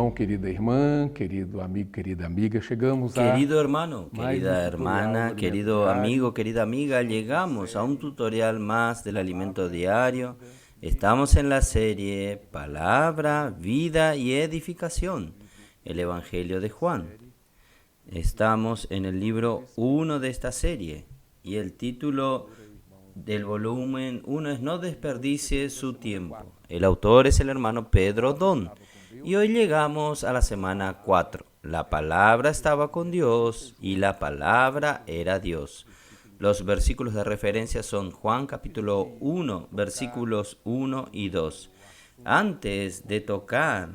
irmão, querida irmã, querido amigo, querida amiga, chegamos a Querido hermano, mais querida tutorial do hermana, Alimento querido Diário. amigo, querida amiga, llegamos a un tutorial más del alimento diario. Estamos en la serie Palabra, Vida y Edificación, el Evangelio de Juan. Estamos en el libro 1 de esta serie y el título del volumen 1 es No desperdicie su tiempo. El autor es el hermano Pedro Don. Y hoy llegamos a la semana 4. La palabra estaba con Dios y la palabra era Dios. Los versículos de referencia son Juan capítulo 1, versículos 1 y 2. Antes de tocar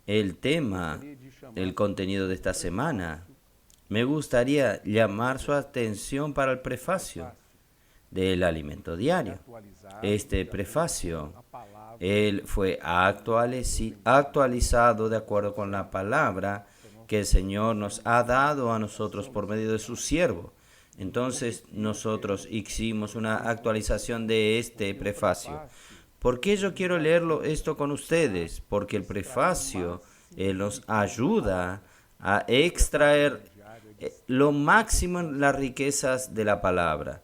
el tema, el contenido de esta semana, me gustaría llamar su atención para el prefacio del alimento diario. Este prefacio él fue actualizado de acuerdo con la palabra que el Señor nos ha dado a nosotros por medio de su siervo. Entonces nosotros hicimos una actualización de este prefacio. ¿Por qué yo quiero leerlo esto con ustedes? Porque el prefacio nos ayuda a extraer lo máximo en las riquezas de la palabra.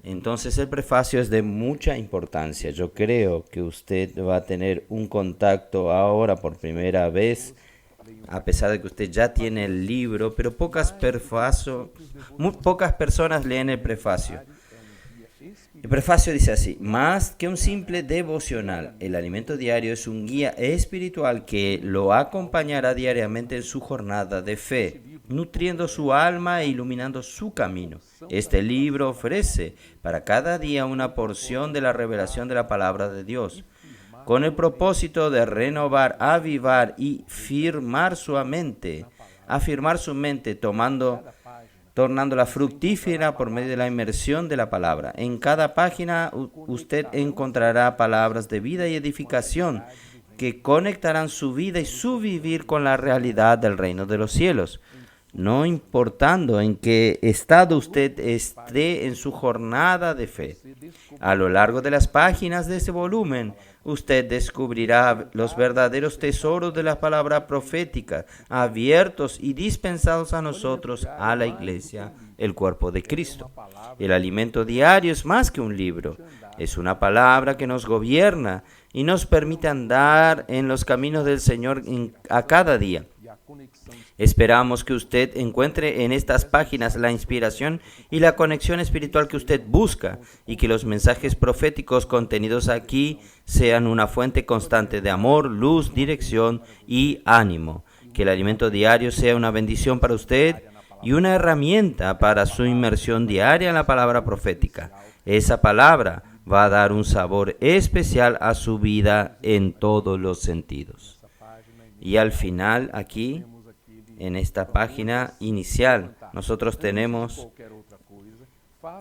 Entonces el prefacio es de mucha importancia. Yo creo que usted va a tener un contacto ahora por primera vez, a pesar de que usted ya tiene el libro, pero muy pocas personas leen el prefacio. El prefacio dice así: más que un simple devocional, el alimento diario es un guía espiritual que lo acompañará diariamente en su jornada de fe, nutriendo su alma e iluminando su camino. Este libro ofrece para cada día una porción de la revelación de la palabra de Dios, con el propósito de renovar, avivar y afirmar su mente, tornándola fructífera por medio de la inmersión de la palabra. En cada página usted encontrará palabras de vida y edificación que conectarán su vida y su vivir con la realidad del reino de los cielos. No importando en qué estado usted esté en su jornada de fe. A lo largo de las páginas de este volumen, usted descubrirá los verdaderos tesoros de la palabra profética, abiertos y dispensados a nosotros, a la iglesia, el cuerpo de Cristo. El alimento diario es más que un libro, es una palabra que nos gobierna y nos permite andar en los caminos del Señor a cada día. Esperamos que usted encuentre en estas páginas la inspiración y la conexión espiritual que usted busca y que los mensajes proféticos contenidos aquí sean una fuente constante de amor, luz, dirección y ánimo. Que el alimento diario sea una bendición para usted y una herramienta para su inmersión diaria en la palabra profética. Esa palabra va a dar un sabor especial a su vida en todos los sentidos. Y al final, aquí, en esta página inicial, nosotros tenemos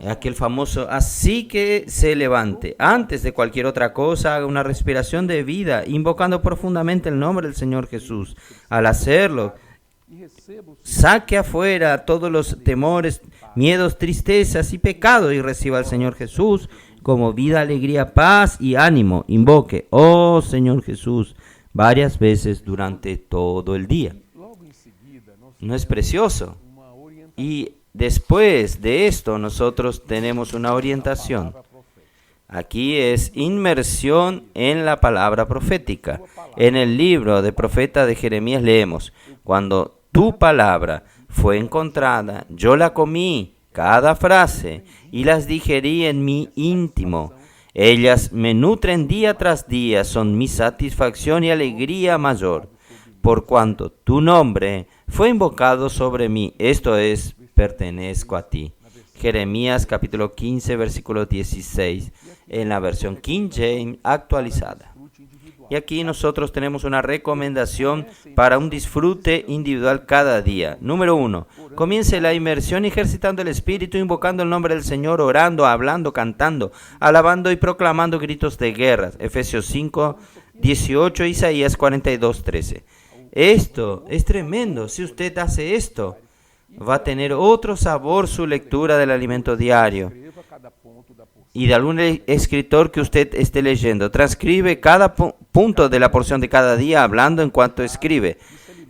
aquel famoso: así que se levante. Antes de cualquier otra cosa, haga una respiración de vida, invocando profundamente el nombre del Señor Jesús. Al hacerlo, saque afuera todos los temores, miedos, tristezas y pecados y reciba al Señor Jesús como vida, alegría, paz y ánimo. Invoque: oh Señor Jesús, varias veces durante todo el día. ¿No es precioso? Y después de esto nosotros tenemos una orientación. Aquí es inmersión en la palabra profética. En el libro de profeta de Jeremías leemos: cuando tu palabra fue encontrada, yo la comí, cada frase, y las digerí en mi íntimo. Ellas me nutren día tras día, son mi satisfacción y alegría mayor. Por cuanto tu nombre fue invocado sobre mí, esto es, pertenezco a ti. Jeremías capítulo 15, versículo 16, en la versión King James actualizada. Y aquí nosotros tenemos una recomendación para un disfrute individual cada día. Número 1. Comience la inmersión ejercitando el Espíritu, invocando el nombre del Señor, orando, hablando, cantando, alabando y proclamando gritos de guerra. Efesios 5, 18, Isaías 42, 13. Esto es tremendo. Si usted hace esto, va a tener otro sabor su lectura del alimento diario. y de algún escritor que usted esté leyendo. Transcribe cada punto de la porción de cada día hablando en cuanto escribe.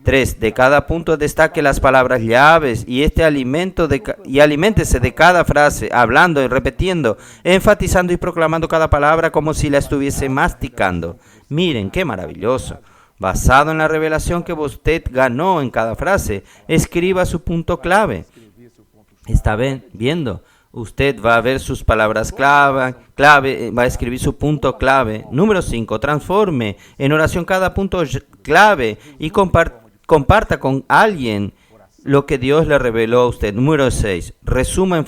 3. De cada punto destaque las palabras llaves y aliméntese de cada frase, hablando y repitiendo, enfatizando y proclamando cada palabra como si la estuviese masticando. Miren, qué maravilloso. Basado en la revelación que usted ganó en cada frase, escriba su punto clave. ¿Está viendo? Usted va a ver sus palabras clave, va a escribir su punto clave. Número 5. Transforme en oración cada punto clave y comparta con alguien lo que Dios le reveló a usted. Número 6. Resuma en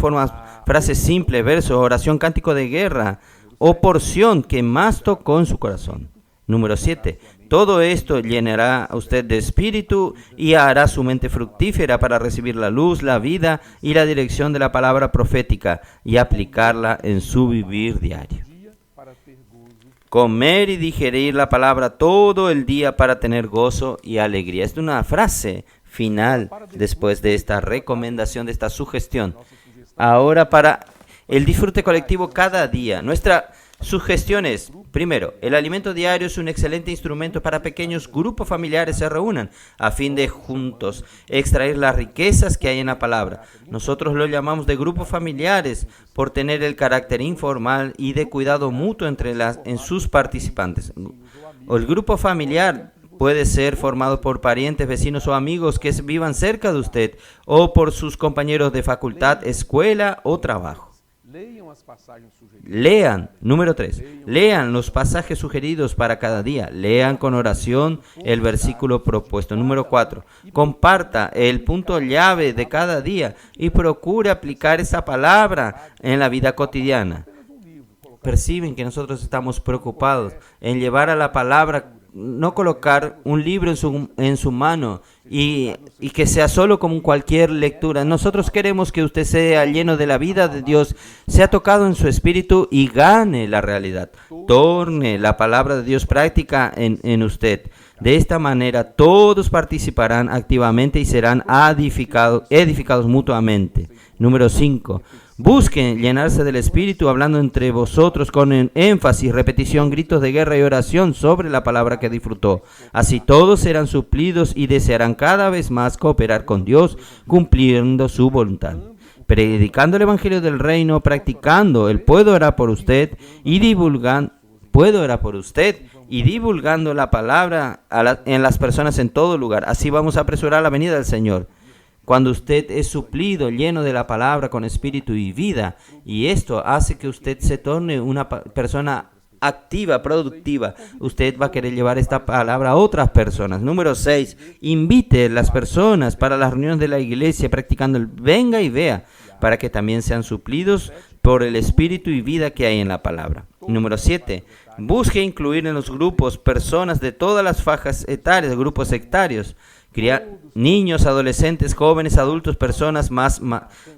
frases simples, versos, oración, cántico de guerra o porción que más tocó en su corazón. Número 7. Todo esto llenará a usted de espíritu y hará su mente fructífera para recibir la luz, la vida y la dirección de la palabra profética y aplicarla en su vivir diario. Comer y digerir la palabra todo el día para tener gozo y alegría. Es una frase final después de esta recomendación, de esta sugestión. Ahora para el disfrute colectivo cada día. Nuestra sugestión es, primero, el alimento diario es un excelente instrumento para pequeños grupos familiares se reúnan a fin de juntos extraer las riquezas que hay en la palabra. Nosotros lo llamamos de grupos familiares por tener el carácter informal y de cuidado mutuo en sus participantes. El grupo familiar puede ser formado por parientes, vecinos o amigos que vivan cerca de usted o por sus compañeros de facultad, escuela o trabajo. Lean, número 3, lean los pasajes sugeridos para cada día. Lean con oración el versículo propuesto. Número 4, comparta el punto llave de cada día y procure aplicar esa palabra en la vida cotidiana. Perciben que nosotros estamos preocupados en llevar a la palabra, no colocar un libro en su mano y que sea solo como cualquier lectura. Nosotros queremos que usted sea lleno de la vida de Dios, sea tocado en su espíritu y gane la realidad. Torne la palabra de Dios práctica en usted. De esta manera todos participarán activamente y serán edificados mutuamente. Número 5. Busquen llenarse del Espíritu, hablando entre vosotros con énfasis, repetición, gritos de guerra y oración sobre la palabra que disfrutó. Así todos serán suplidos y desearán cada vez más cooperar con Dios, cumpliendo su voluntad. Predicando el Evangelio del Reino, practicando el puedo orar por usted y divulgando la palabra en las personas en todo lugar. Así vamos a apresurar la venida del Señor. Cuando usted es suplido, lleno de la palabra con espíritu y vida, y esto hace que usted se torne una persona activa, productiva, usted va a querer llevar esta palabra a otras personas. Número 6, invite a las personas para las reuniones de la iglesia practicando el venga y vea, para que también sean suplidos por el espíritu y vida que hay en la palabra. Número 7, busque incluir en los grupos personas de todas las fajas etarias, grupos sectarios, niños, adolescentes, jóvenes, adultos, personas más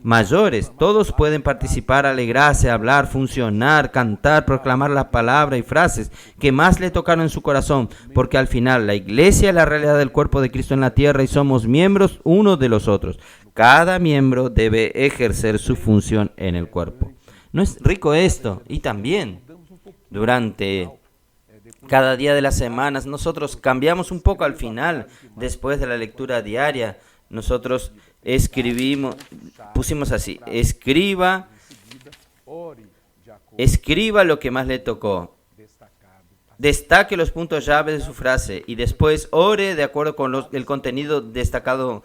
mayores. Todos pueden participar, alegrarse, hablar, funcionar, cantar, proclamar la palabra y frases que más le tocaron en su corazón, porque al final la iglesia es la realidad del cuerpo de Cristo en la tierra y somos miembros unos de los otros. Cada miembro debe ejercer su función en el cuerpo. ¿No es rico esto? Y también durante cada día de las semanas nosotros cambiamos un poco al final, después de la lectura diaria. Nosotros pusimos así: escriba lo que más le tocó, destaque los puntos llave de su frase y después ore de acuerdo con el contenido destacado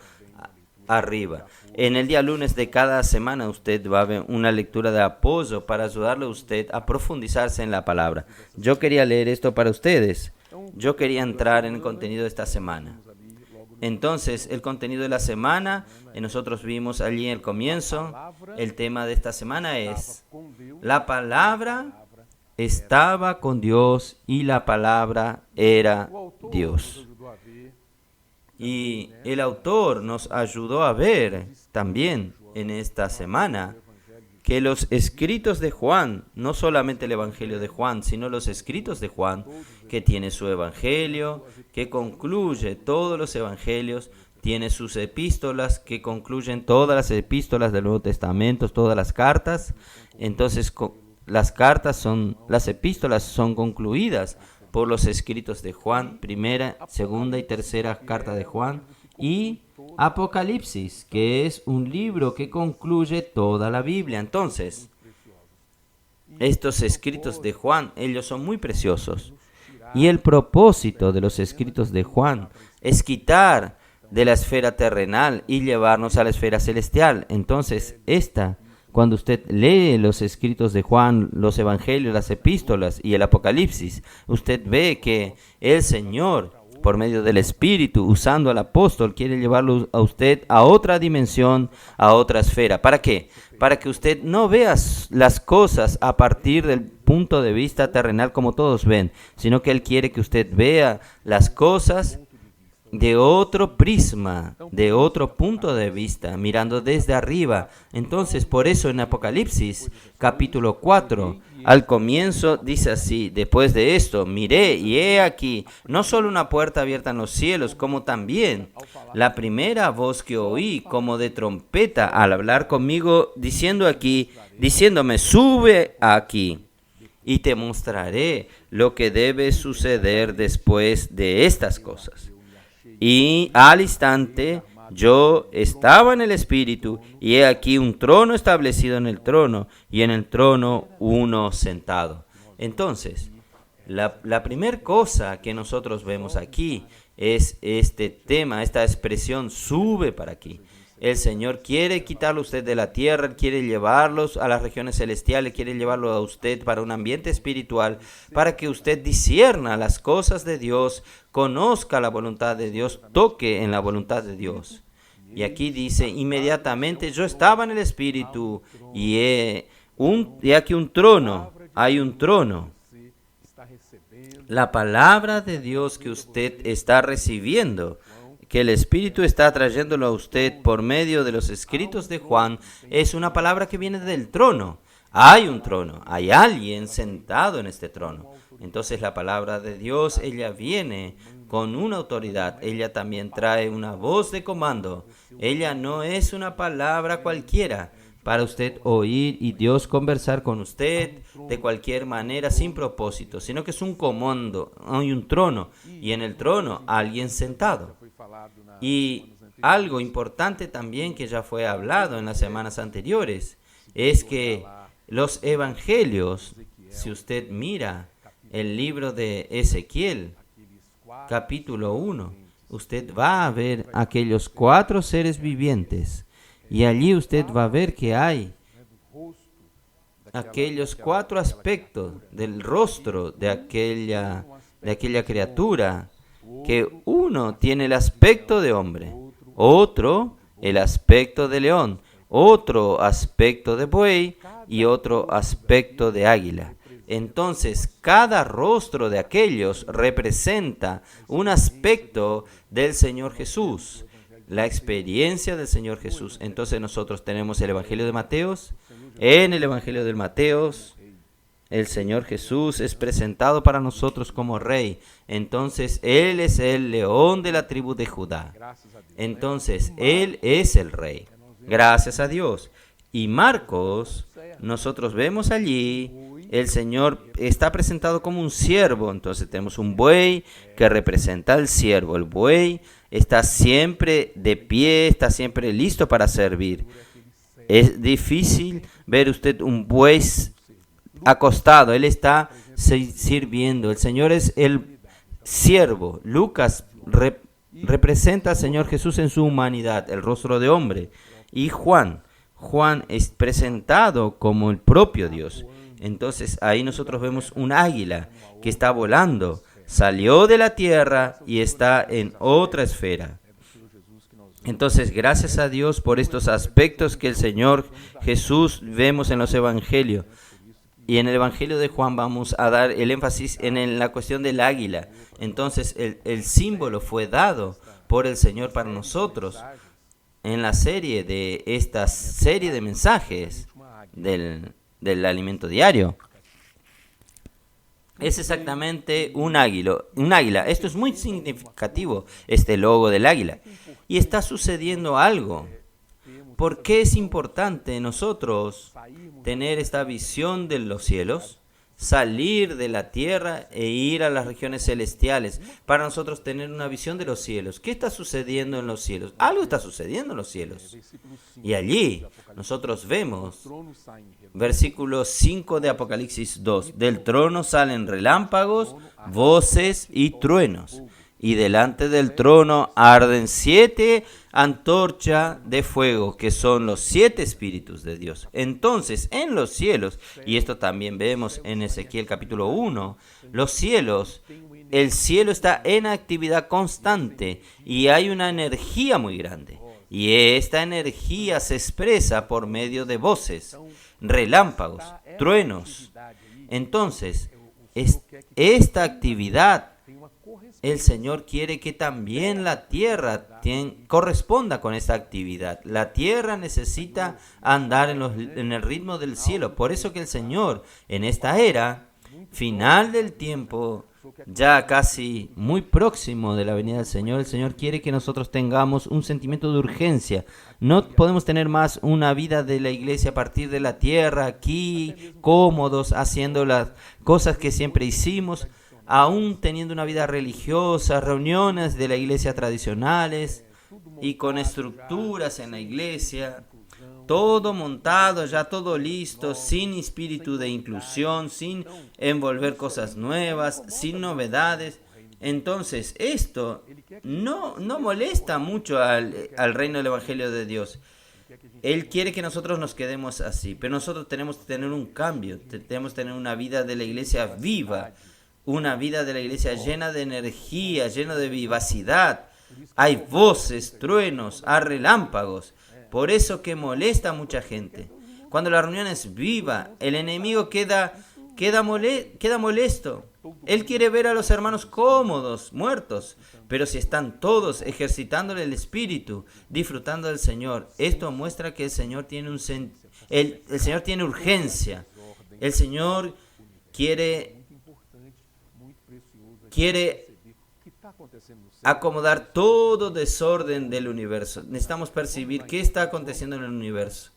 arriba. En el día lunes de cada semana usted va a ver una lectura de apoyo para ayudarle a usted a profundizarse en la palabra. Yo quería leer esto para ustedes. Yo quería entrar en el contenido de esta semana. Entonces, el contenido de la semana, nosotros vimos allí en el comienzo, el tema de esta semana es: la palabra estaba con Dios y la palabra era Dios. Y el autor nos ayudó a ver también en esta semana que los escritos de Juan, no solamente el Evangelio de Juan, sino los escritos de Juan, que tiene su Evangelio, que concluye todos los Evangelios, tiene sus epístolas, que concluyen todas las epístolas del Nuevo Testamento, todas las cartas. Entonces, las epístolas son concluidas por los escritos de Juan, primera, segunda y tercera carta de Juan, y Apocalipsis, que es un libro que concluye toda la Biblia. Entonces, estos escritos de Juan, ellos son muy preciosos. Y el propósito de los escritos de Juan es quitar de la esfera terrenal y llevarnos a la esfera celestial. Entonces, cuando usted lee los escritos de Juan, los evangelios, las epístolas y el Apocalipsis, usted ve que el Señor, por medio del Espíritu, usando al apóstol, quiere llevarlo a usted a otra dimensión, a otra esfera. ¿Para qué? Para que usted no vea las cosas a partir del punto de vista terrenal como todos ven, sino que Él quiere que usted vea las cosas de otro prisma, de otro punto de vista, mirando desde arriba. Entonces, por eso en Apocalipsis, capítulo 4, al comienzo dice así: después de esto, miré y he aquí, no solo una puerta abierta en los cielos, como también la primera voz que oí, como de trompeta, al hablar conmigo, diciéndome, sube aquí, y te mostraré lo que debe suceder después de estas cosas. Y al instante yo estaba en el Espíritu, y he aquí un trono establecido en el trono, y en el trono uno sentado. Entonces, la primera cosa que nosotros vemos aquí es este tema, esta expresión, sube para aquí. El Señor quiere quitarlo a usted de la tierra, Él quiere llevarlos a las regiones celestiales, quiere llevarlo a usted para un ambiente espiritual, para que usted discierna las cosas de Dios, conozca la voluntad de Dios, toque en la voluntad de Dios. Y aquí dice, inmediatamente yo estaba en el Espíritu, y aquí un trono, hay un trono. La palabra de Dios que usted está recibiendo, que el Espíritu está trayéndolo a usted por medio de los escritos de Juan, es una palabra que viene del trono. Hay un trono, hay alguien sentado en este trono. Entonces la palabra de Dios, ella viene con una autoridad, ella también trae una voz de comando. Ella no es una palabra cualquiera para usted oír y Dios conversar con usted de cualquier manera sin propósito, sino que es un comando. Hay un trono, y en el trono alguien sentado. Y algo importante también que ya fue hablado en las semanas anteriores es que los evangelios, si usted mira el libro de Ezequiel, capítulo 1, usted va a ver aquellos 4 seres vivientes, y allí usted va a ver que hay aquellos 4 aspectos del rostro de aquella criatura, que uno tiene el aspecto de hombre, otro el aspecto de león, otro aspecto de buey y otro aspecto de águila. Entonces, cada rostro de aquellos representa un aspecto del Señor Jesús, la experiencia del Señor Jesús. Entonces nosotros tenemos el Evangelio de Mateo. En el Evangelio de Mateo, el Señor Jesús es presentado para nosotros como Rey. Entonces, Él es el león de la tribu de Judá. Entonces, Él es el Rey. Gracias a Dios. Y Marcos, nosotros vemos allí, el Señor está presentado como un siervo. Entonces, tenemos un buey que representa al siervo. El buey está siempre de pie, está siempre listo para servir. Es difícil ver usted un buey acostado, él está sirviendo. El Señor es el siervo. Lucas representa al Señor Jesús en su humanidad, el rostro de hombre. Y Juan es presentado como el propio Dios. Entonces ahí nosotros vemos un águila que está volando, salió de la tierra y está en otra esfera. Entonces, gracias a Dios por estos aspectos que el Señor Jesús vemos en los evangelios. Y en el Evangelio de Juan vamos a dar el énfasis en la cuestión del águila. Entonces, el símbolo fue dado por el Señor para nosotros en la serie de mensajes del alimento diario. Es exactamente un águila. Esto es muy significativo, este logo del águila. Y está sucediendo algo. ¿por qué es importante nosotros tener esta visión de los cielos? Salir de la tierra e ir a las regiones celestiales, para nosotros tener una visión de los cielos. ¿Qué está sucediendo en los cielos? Algo está sucediendo en los cielos. Y allí nosotros vemos, versículo 5 de Apocalipsis 2, del trono salen relámpagos, voces y truenos. Y delante del trono arden 7 antorchas de fuego, que son los 7 espíritus de Dios. Entonces, en los cielos, y esto también vemos en Ezequiel capítulo 1, los cielos, el cielo está en actividad constante y hay una energía muy grande. Y esta energía se expresa por medio de voces, relámpagos, truenos. Entonces, esta actividad, el Señor quiere que también la tierra corresponda con esta actividad. La tierra necesita andar en el ritmo del cielo. Por eso que el Señor, en esta era, final del tiempo, ya casi muy próximo de la venida del Señor, el Señor quiere que nosotros tengamos un sentimiento de urgencia. No podemos tener más una vida de la iglesia a partir de la tierra, aquí, cómodos, haciendo las cosas que siempre hicimos, aún teniendo una vida religiosa, reuniones de la iglesia tradicionales y con estructuras en la iglesia, todo montado, ya todo listo, sin espíritu de inclusión, sin envolver cosas nuevas, sin novedades. Entonces, esto no molesta mucho al reino del Evangelio de Dios. Él quiere que nosotros nos quedemos así, pero nosotros tenemos que tener un cambio, tenemos que tener una vida de la iglesia viva, una vida de la iglesia llena de energía, llena de vivacidad. Hay voces, truenos, hay relámpagos. Por eso que molesta a mucha gente. Cuando la reunión es viva, el enemigo queda molesto. Él quiere ver a los hermanos cómodos, muertos. Pero si están todos ejercitándole el espíritu, disfrutando del Señor, esto muestra que el Señor tiene el Señor tiene urgencia. El Señor quiere acomodar todo desorden del universo. Necesitamos percibir qué está aconteciendo en el universo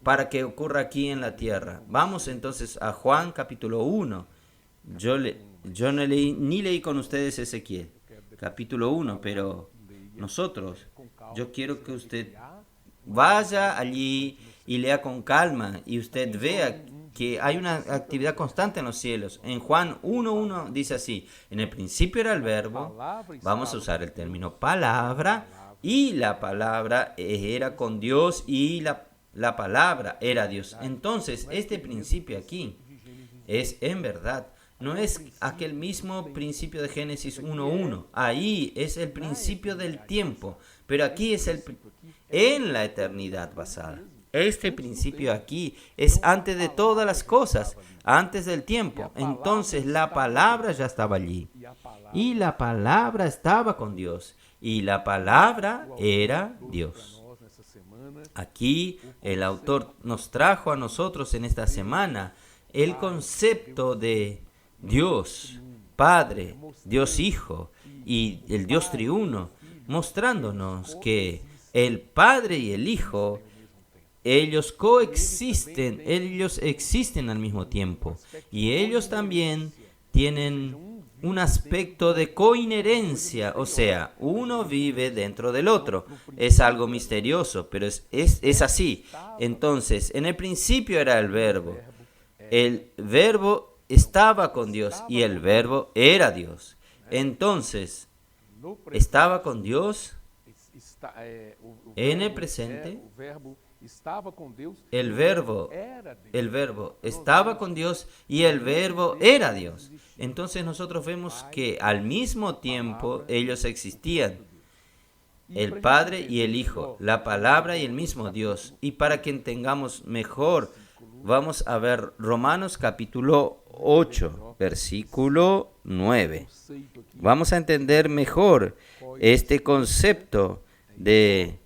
para que ocurra aquí en la tierra. Vamos entonces a Juan capítulo 1. Yo no ni leí con ustedes Ezequiel capítulo 1, pero yo quiero que usted vaya allí y lea con calma y usted vea que hay una actividad constante en los cielos. En Juan 1:1 dice así: en el principio era el verbo, vamos a usar el término palabra, y la palabra era con Dios y la palabra era Dios. Entonces, este principio aquí es en verdad, no es aquel mismo principio de Génesis 1:1. Ahí es el principio del tiempo, pero aquí es en la eternidad basada. Este principio aquí es antes de todas las cosas, antes del tiempo. Entonces la palabra ya estaba allí. Y la palabra estaba con Dios. Y la palabra era Dios. Aquí el autor nos trajo a nosotros en esta semana el concepto de Dios Padre, Dios Hijo y el Dios Triuno, mostrándonos que el Padre y el Hijo, ellos coexisten, ellos existen al mismo tiempo, y ellos también tienen un aspecto de coinherencia, o sea, uno vive dentro del otro. Es algo misterioso, pero es así. Entonces, en el principio era el verbo estaba con Dios y el verbo era Dios. Entonces, estaba con Dios en el presente. El verbo estaba con Dios y el verbo era Dios. Entonces nosotros vemos que al mismo tiempo ellos existían, el Padre y el Hijo, la palabra y el mismo Dios. Y para que entendamos mejor, vamos a ver Romanos capítulo 8, versículo 9. Vamos a entender mejor este concepto de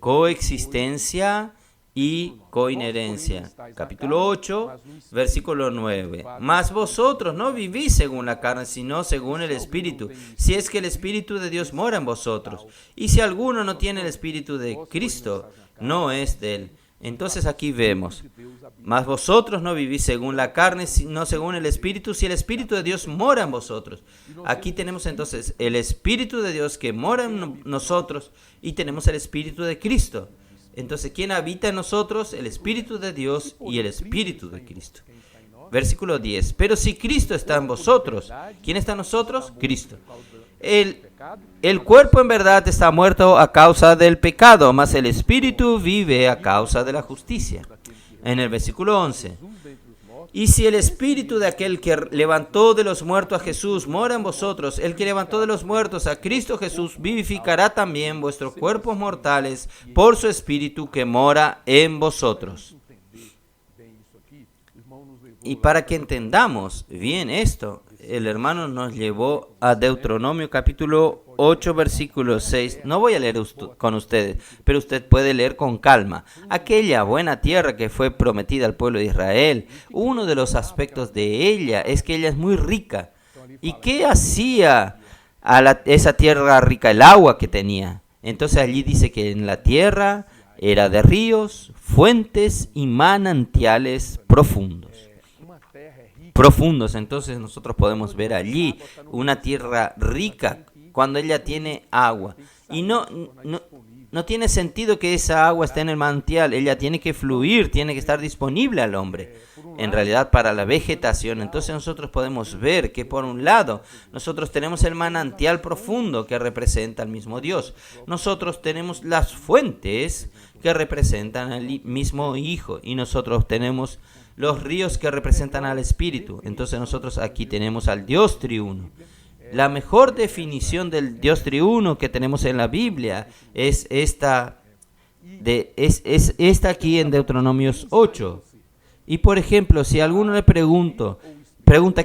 coexistencia y coinherencia. Capítulo 8, versículo 9. Mas vosotros no vivís según la carne, sino según el Espíritu, si es que el Espíritu de Dios mora en vosotros. Y si alguno no tiene el Espíritu de Cristo, no es de él. Entonces aquí vemos, mas vosotros no vivís según la carne, sino según el Espíritu, si el Espíritu de Dios mora en vosotros. Aquí tenemos entonces el Espíritu de Dios que mora en nosotros y tenemos el Espíritu de Cristo. Entonces, ¿quién habita en nosotros? El Espíritu de Dios y el Espíritu de Cristo. Versículo 10. Pero si Cristo está en vosotros, ¿quién está en nosotros? Cristo. El cuerpo en verdad está muerto a causa del pecado, mas el Espíritu vive a causa de la justicia. En el versículo 11. Y si el Espíritu de aquel que levantó de los muertos a Jesús mora en vosotros, el que levantó de los muertos a Cristo Jesús vivificará también vuestros cuerpos mortales por su Espíritu que mora en vosotros. Y para que entendamos bien esto, el hermano nos llevó a Deuteronomio capítulo 8, versículo 6. No voy a leer con ustedes, pero usted puede leer con calma. Aquella buena tierra que fue prometida al pueblo de Israel, uno de los aspectos de ella es que ella es muy rica. ¿Y qué hacía a esa tierra rica? El agua que tenía. Entonces allí dice que en la tierra era de ríos, fuentes y manantiales profundos. Entonces nosotros podemos ver allí una tierra rica cuando ella tiene agua. Y no tiene sentido que esa agua esté en el manantial, ella tiene que fluir, tiene que estar disponible al hombre, en realidad para la vegetación. Entonces nosotros podemos ver que por un lado nosotros tenemos el manantial profundo que representa al mismo Dios. Nosotros tenemos las fuentes que representan al mismo Hijo y nosotros tenemos los ríos que representan al Espíritu. Entonces nosotros aquí tenemos al Dios triuno. La mejor definición del Dios triuno que tenemos en la Biblia es esta aquí en Deuteronomios 8. Y por ejemplo, si alguno le pregunta,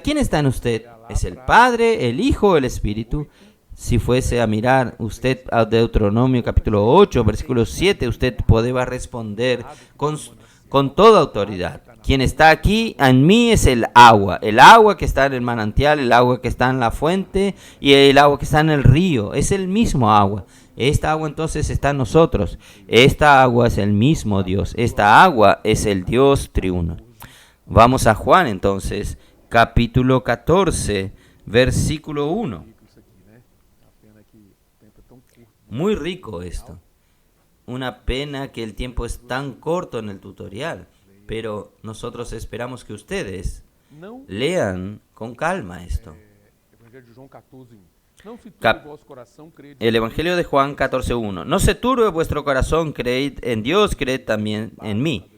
¿quién está en usted? ¿Es el Padre, el Hijo o el Espíritu? Si fuese a mirar usted a Deuteronomio capítulo 8, versículo 7, usted podría responder con toda autoridad. Quien está aquí en mí es el agua que está en el manantial, el agua que está en la fuente y el agua que está en el río. Es el mismo agua. Esta agua entonces está en nosotros. Esta agua es el mismo Dios. Esta agua es el Dios triuno. Vamos a Juan entonces, capítulo 14, versículo 1. Muy rico esto. Una pena que el tiempo es tan corto en el tutorial, pero nosotros esperamos que ustedes lean con calma esto. El Evangelio de Juan 14:1. No se turbe vuestro corazón, creed en Dios, creed también en mí.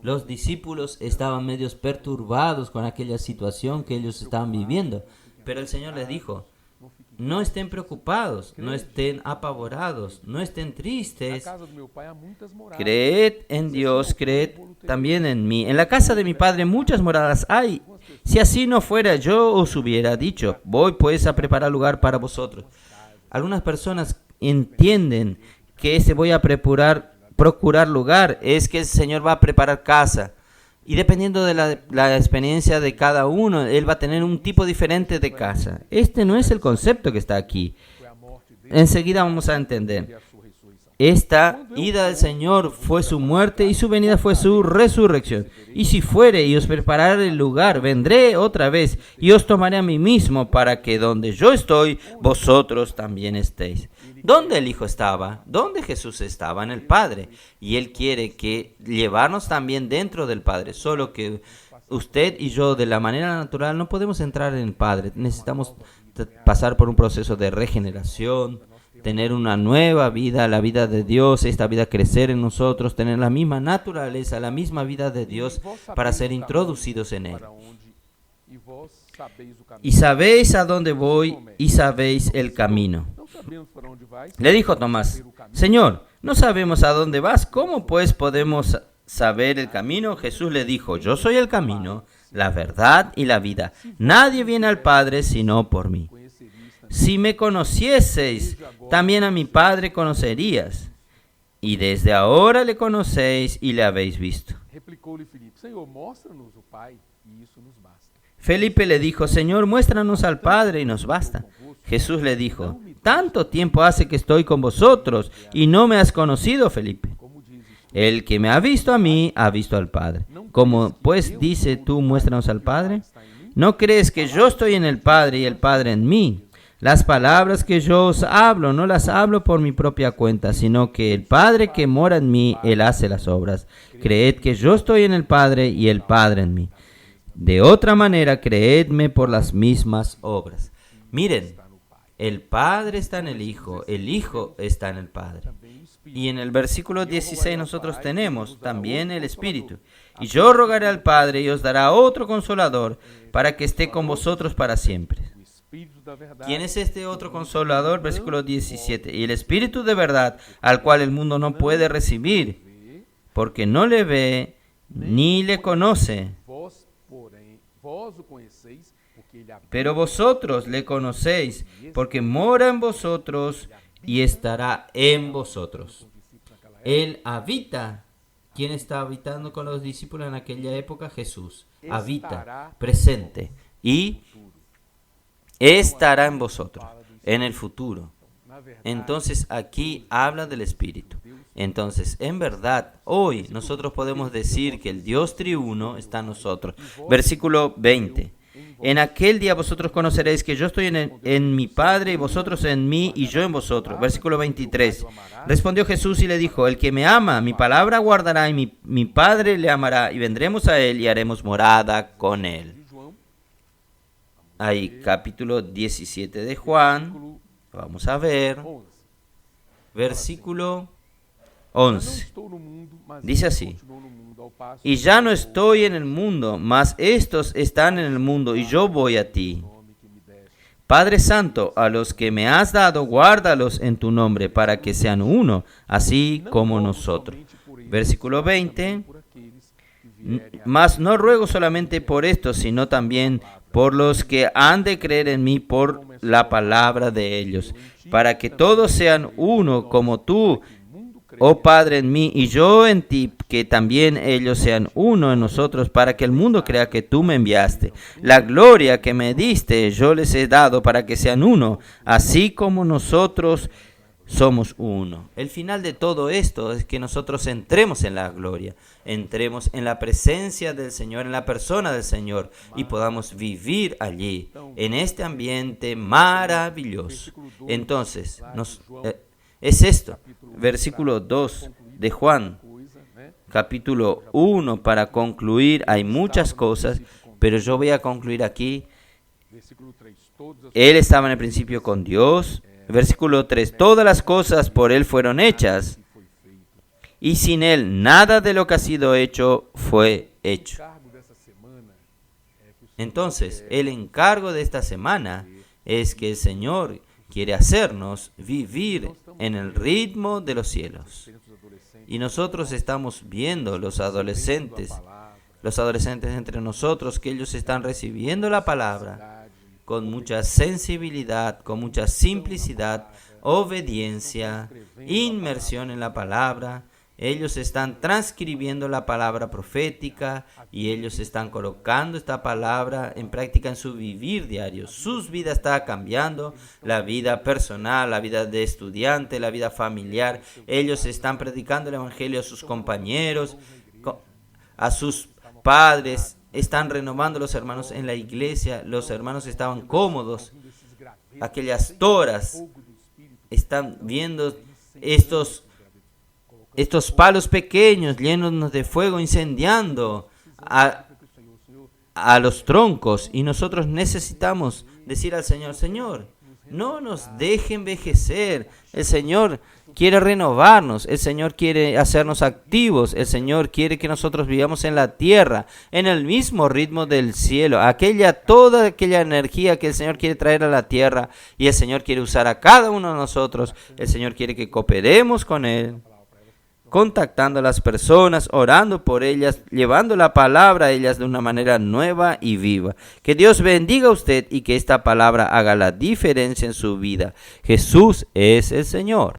Los discípulos estaban medios perturbados con aquella situación que ellos estaban viviendo, pero el Señor les dijo: no estén preocupados, no estén apavorados, no estén tristes. Creed en Dios, creed también en mí. En la casa de mi Padre muchas moradas hay. Si así no fuera, yo os hubiera dicho: voy pues a preparar lugar para vosotros. Algunas personas entienden que ese voy a procurar lugar es que el Señor va a preparar casa. Y dependiendo de la experiencia de cada uno, él va a tener un tipo diferente de casa. Este no es el concepto que está aquí. Enseguida vamos a entender. Esta ida del Señor fue su muerte y su venida fue su resurrección. Y si fuere y os prepararé el lugar, vendré otra vez y os tomaré a mí mismo para que donde yo estoy, vosotros también estéis. ¿Dónde el Hijo estaba? ¿Dónde Jesús estaba? En el Padre. Y Él quiere que llevarnos también dentro del Padre. Solo que usted y yo, de la manera natural, no podemos entrar en el Padre. Necesitamos pasar por un proceso de regeneración, tener una nueva vida, la vida de Dios, esta vida crecer en nosotros, tener la misma naturaleza, la misma vida de Dios para ser introducidos en Él. Y sabéis a dónde voy y sabéis el camino. Le dijo Tomás: Señor, no sabemos a dónde vas, ¿cómo pues podemos saber el camino? Jesús le dijo: yo soy el camino, la verdad y la vida. Nadie viene al Padre sino por mí. Si me conocieseis, también a mi Padre conocerías. Y desde ahora le conocéis y le habéis visto. Felipe le dijo: Señor, muéstranos al Padre y nos basta. Jesús le dijo: tanto tiempo hace que estoy con vosotros y no me has conocido, Felipe. El que me ha visto a mí, ha visto al Padre. Como pues dice, tú muéstranos al Padre. ¿No crees que yo estoy en el Padre y el Padre en mí? Las palabras que yo os hablo, no las hablo por mi propia cuenta, sino que el Padre que mora en mí, Él hace las obras. Creed que yo estoy en el Padre y el Padre en mí. De otra manera, creedme por las mismas obras. Miren, el Padre está en el Hijo está en el Padre. Y en el versículo 16 nosotros tenemos también el Espíritu. Y yo rogaré al Padre y os dará otro Consolador para que esté con vosotros para siempre. ¿Quién es este otro Consolador? Versículo 17. Y el Espíritu de verdad, al cual el mundo no puede recibir, porque no le ve ni le conoce. Pero vosotros le conocéis, porque mora en vosotros y estará en vosotros. Él habita. ¿Quién está habitando con los discípulos en aquella época? Jesús. Habita, presente. Y estará en vosotros, en el futuro. Entonces aquí habla del Espíritu. Entonces, en verdad, hoy nosotros podemos decir que el Dios triuno está en nosotros. Versículo 20. En aquel día vosotros conoceréis que yo estoy en mi Padre y vosotros en mí y yo en vosotros. Versículo 23. Respondió Jesús y le dijo, el que me ama, mi palabra guardará y mi Padre le amará y vendremos a él y haremos morada con él. Ahí, capítulo 17 de Juan. Vamos a ver. Versículo 11. Dice así. Y ya no estoy en el mundo, mas estos están en el mundo y yo voy a ti. Padre Santo, a los que me has dado, guárdalos en tu nombre para que sean uno, así como nosotros. Versículo 20. Mas no ruego solamente por estos, sino también por los que han de creer en mí por la palabra de ellos, para que todos sean uno como tú, oh Padre, en mí y yo en ti, que también ellos sean uno en nosotros, para que el mundo crea que tú me enviaste. La gloria que me diste yo les he dado para que sean uno, así como nosotros somos uno. El final de todo esto es que nosotros entremos en la gloria, entremos en la presencia del Señor, en la persona del Señor, y podamos vivir allí, en este ambiente maravilloso. Entonces, es esto, versículo 2 de Juan, capítulo 1, para concluir. Hay muchas cosas, pero yo voy a concluir aquí. Él estaba en el principio con Dios. Versículo 3, todas las cosas por Él fueron hechas, y sin Él nada de lo que ha sido hecho fue hecho. Entonces, el encargo de esta semana es que el Señor quiere hacernos vivir en el ritmo de los cielos. Y nosotros estamos viendo los adolescentes entre nosotros, que ellos están recibiendo la palabra con mucha sensibilidad, con mucha simplicidad, obediencia, inmersión en la palabra. Ellos están transcribiendo la palabra profética y ellos están colocando esta palabra en práctica en su vivir diario. Sus vidas están cambiando, la vida personal, la vida de estudiante, la vida familiar. Ellos están predicando el evangelio a sus compañeros, a sus padres. Están renovando los hermanos en la iglesia. Los hermanos estaban cómodos. Aquellas toras están viendo estos palos pequeños llenos de fuego incendiando a los troncos. Y nosotros necesitamos decir al Señor, Señor, no nos deje envejecer. El Señor quiere renovarnos, el Señor quiere hacernos activos, el Señor quiere que nosotros vivamos en la tierra, en el mismo ritmo del cielo, toda aquella energía que el Señor quiere traer a la tierra, y el Señor quiere usar a cada uno de nosotros. El Señor quiere que cooperemos con Él, contactando a las personas, orando por ellas, llevando la palabra a ellas de una manera nueva y viva. Que Dios bendiga a usted y que esta palabra haga la diferencia en su vida. Jesús es el Señor.